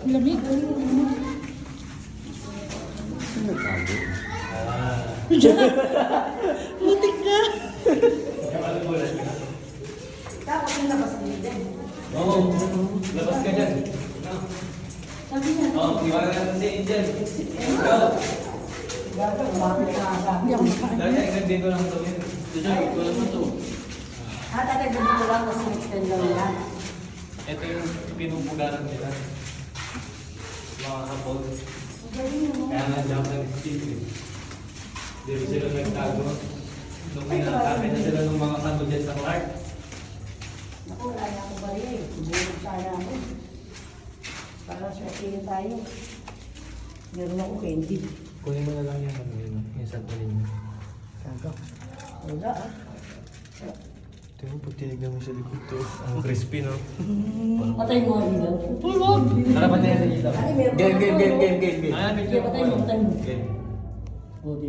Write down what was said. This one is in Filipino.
Lamig. Sino nagtago? Butik ka. Tapos yung labas din. Oo, labas ka dyan. Sabi niya, Oo, iwanan natin si Angel. Go! gabi, umapit ka nga. Hindi ako makaano. Dahil dito lang ito. Dito, ito lang ito. Tatagay dito lang, kasi extend lang yan. Ito yung pinupugaran nila. Mga kapol. Kaya nga jump nag-skip eh. Dito sila nagtago. Nung pinakakapit na sila ng mga kanto dyan sa Clark. Naku, wala na ako ba rin. Bumulog sana ako. Para sa tingin tayo. Meron ako candy. Kunin mo na lang yung ano yun, yung sa tuloy niya. Kago. Wala ah. Tingnan mo, pag tinignan mo sa likod to. Ang crispy, no? Patay mo ang ilaw. Tulog. Tara pa tayo sa dito. Ay, meron Game, pa game, ako. game, game, game, game. Ah, picture Patay mo, patay mo. Game. O, di